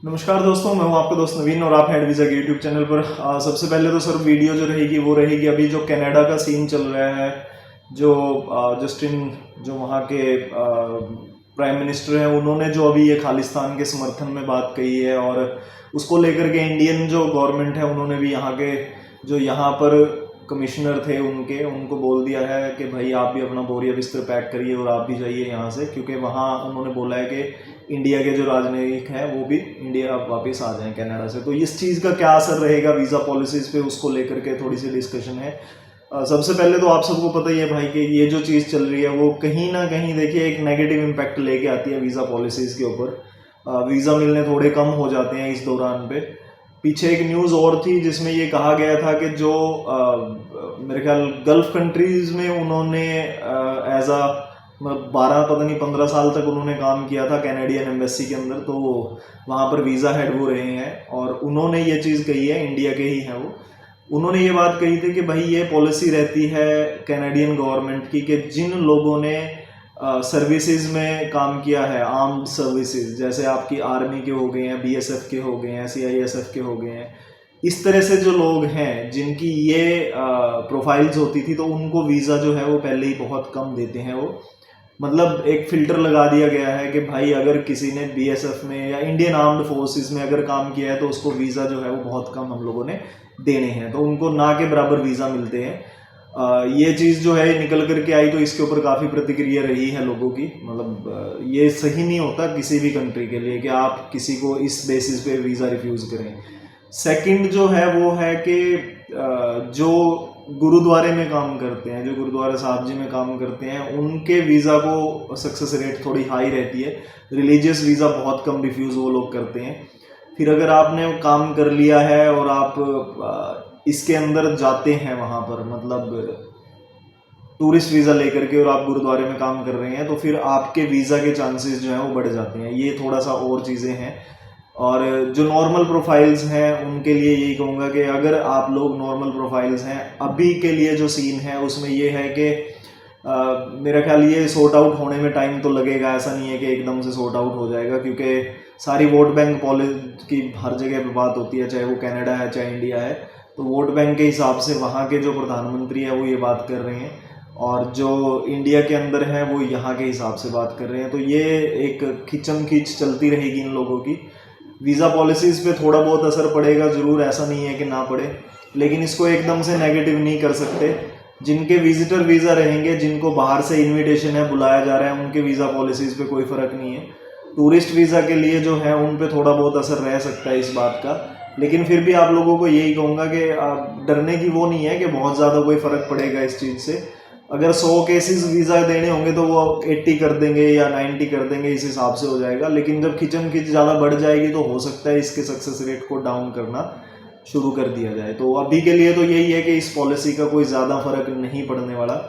नमस्कार दोस्तों, मैं हूं आपका दोस्त नवीन और आप हैं वीज़ा के यूट्यूब चैनल पर। सबसे पहले तो सर वीडियो जो रहेगी वो रहेगी अभी जो कनाडा का सीन चल रहा है। जो जस्टिन जो वहाँ के प्राइम मिनिस्टर हैं, उन्होंने जो अभी ये खालिस्तान के समर्थन में बात कही है और उसको लेकर के इंडियन जो गवर्नमेंट है उन्होंने भी यहाँ के जो यहाँ पर कमिश्नर थे उनको बोल दिया है कि भाई आप भी अपना बोरिया बिस्तर पैक करिए और आप भी जाइए यहाँ से, क्योंकि वहाँ उन्होंने बोला है कि इंडिया के जो राजनयिक हैं वो भी इंडिया वापस आ जाएं कनाडा से। तो इस चीज़ का क्या असर रहेगा वीज़ा पॉलिसीज़ पे, उसको लेकर के थोड़ी सी डिस्कशन है। सबसे पहले तो आप सबको पता ही है भाई कि ये जो चीज़ चल रही है वो कहीं ना कहीं देखिए एक नेगेटिव इम्पैक्ट लेके आती है वीज़ा पॉलिसीज़ के ऊपर। वीज़ा मिलने थोड़े कम हो जाते हैं इस दौरान पे। पीछे एक न्यूज़ और थी जिसमें ये कहा गया था कि जो मेरे ख्याल गल्फ़ कंट्रीज़ में उन्होंने एज आ 12 पता नहीं 15 साल तक उन्होंने काम किया था कैनेडियन एम्बेसी के अंदर, तो वहाँ पर वीज़ा हेड वो रहे हैं और उन्होंने ये चीज़ कही है, इंडिया के ही हैं वो। उन्होंने ये बात कही थी कि भाई ये पॉलिसी रहती है कैनेडियन गवर्नमेंट की कि जिन लोगों ने सर्विसेज में काम किया है, आर्म्ड सर्विसेज, जैसे आपकी आर्मी के हो गए हैं, बीएसएफ के हो गए हैं, सीआईएसएफ के हो गए हैं, इस तरह से जो लोग हैं जिनकी ये प्रोफाइल्स होती थी तो उनको वीज़ा जो है वो पहले ही बहुत कम देते हैं वो। मतलब एक फ़िल्टर लगा दिया गया है कि भाई अगर किसी ने बीएसएफ में या इंडियन आर्म्ड फोर्सेस में अगर काम किया है तो उसको वीज़ा जो है वो बहुत कम हम लोगों ने देने हैं, तो उनको ना के बराबर वीज़ा मिलते हैं। ये चीज़ जो है निकल करके आई तो इसके ऊपर काफ़ी प्रतिक्रिया रही है लोगों की। मतलब ये सही नहीं होता किसी भी कंट्री के लिए कि आप किसी को इस बेसिस पे वीज़ा रिफ्यूज़ करें। सेकंड जो है वो है कि जो गुरुद्वारे में काम करते हैं, जो गुरुद्वारा साहब जी में काम करते हैं, उनके वीज़ा को सक्सेस रेट थोड़ी हाई रहती है। रिलीजियस वीज़ा बहुत कम रिफ्यूज़ वो लोग करते हैं। फिर अगर आपने काम कर लिया है और आप इसके अंदर जाते हैं वहाँ पर, मतलब टूरिस्ट वीज़ा लेकर के, और आप गुरुद्वारे में काम कर रहे हैं, तो फिर आपके वीज़ा के चांसेस जो हैं वो बढ़ जाते हैं। ये थोड़ा सा और चीज़ें हैं। और जो नॉर्मल प्रोफाइल्स हैं उनके लिए यही कहूँगा कि अगर आप लोग नॉर्मल प्रोफाइल्स हैं, अभी के लिए जो सीन है उसमें ये है कि मेरा ख्याल ये सॉर्ट आउट होने में टाइम तो लगेगा। ऐसा नहीं है कि एकदम से सॉर्ट आउट हो जाएगा, क्योंकि सारी वोट बैंक पॉलिसी की हर जगह पे बात होती है, चाहे वो कनाडा है चाहे इंडिया है। तो वोट बैंक के हिसाब से वहाँ के जो प्रधानमंत्री है वो ये बात कर रहे हैं और जो इंडिया के अंदर है वो यहाँ के हिसाब से बात कर रहे हैं। तो ये एक खिंचम खींच चलती रहेगी इन लोगों की। वीज़ा पॉलिसीज़ पे थोड़ा बहुत असर पड़ेगा ज़रूर, ऐसा नहीं है कि ना पड़े, लेकिन इसको एकदम से नेगेटिव नहीं कर सकते। जिनके विजिटर वीज़ा रहेंगे, जिनको बाहर से इनविटेशन है, बुलाया जा रहा है, उनके वीज़ा पॉलिसीज़ पे कोई फ़र्क नहीं है। टूरिस्ट वीज़ा के लिए जो है उन पे थोड़ा बहुत असर रह सकता है इस बात का, लेकिन फिर भी आप लोगों को यही कहूँगा कि डरने की वो नहीं है कि बहुत ज़्यादा कोई फ़र्क पड़ेगा इस चीज़ से। अगर 100 केसेस वीज़ा देने होंगे तो वो 80 कर देंगे या 90 कर देंगे, इस हिसाब से हो जाएगा। लेकिन जब खिंचम खिंच ज़्यादा बढ़ जाएगी तो हो सकता है इसके सक्सेस रेट को डाउन करना शुरू कर दिया जाए। तो अभी के लिए तो यही है कि इस पॉलिसी का कोई ज़्यादा फर्क नहीं पड़ने वाला।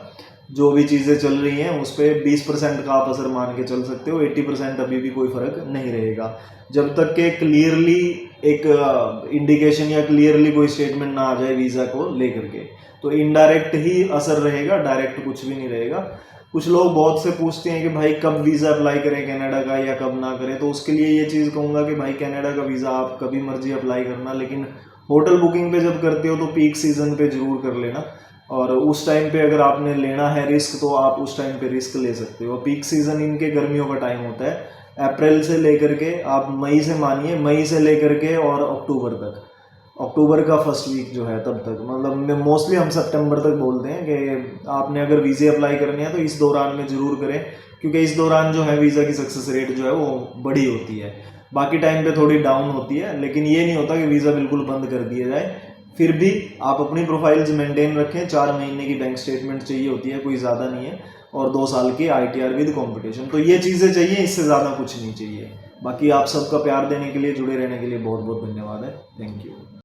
जो भी चीज़ें चल रही हैं उस पर 20% का आप असर मान के चल सकते हो, 80% अभी भी कोई फ़र्क नहीं रहेगा जब तक के क्लियरली एक इंडिकेशन या क्लियरली कोई स्टेटमेंट ना आ जाए वीज़ा को लेकर के। तो इनडायरेक्ट ही असर रहेगा, डायरेक्ट कुछ भी नहीं रहेगा। कुछ लोग बहुत से पूछते हैं कि भाई कब वीज़ा अप्लाई करें कनाडा का या कब ना करें, तो उसके लिए ये चीज़ कहूँगा कि भाई कनाडा का वीज़ा आप कभी मर्जी अप्लाई करना, लेकिन होटल बुकिंग पे जब करते हो तो पीक सीज़न पे ज़रूर कर लेना। और उस टाइम पे अगर आपने लेना है रिस्क तो आप उस टाइम पे रिस्क ले सकते हो। पीक सीज़न इनके गर्मियों का टाइम होता है, अप्रैल से लेकर के आप मई से मानिए, मई से लेकर के और अक्टूबर तक, अक्टूबर का फर्स्ट वीक जो है तब तक, मतलब मोस्टली हम सितंबर तक बोलते हैं कि आपने अगर वीज़े अप्लाई करने हैं तो इस दौरान में ज़रूर करें, क्योंकि इस दौरान जो है वीज़ा की सक्सेस रेट जो है वो बड़ी होती है। बाकी टाइम पे थोड़ी डाउन होती है, लेकिन ये नहीं होता कि वीज़ा बिल्कुल बंद कर दिया जाए। फिर भी आप अपनी प्रोफाइल्स मेंटेन रखें। 4 महीने की बैंक स्टेटमेंट चाहिए होती है, कोई ज़्यादा नहीं है, और 2 साल की ITR विद कंपटीशन। तो ये चीज़ें चाहिए, इससे ज़्यादा कुछ नहीं चाहिए। बाकी आप सबका प्यार देने के लिए, जुड़े रहने के लिए बहुत बहुत धन्यवाद है। Thank you.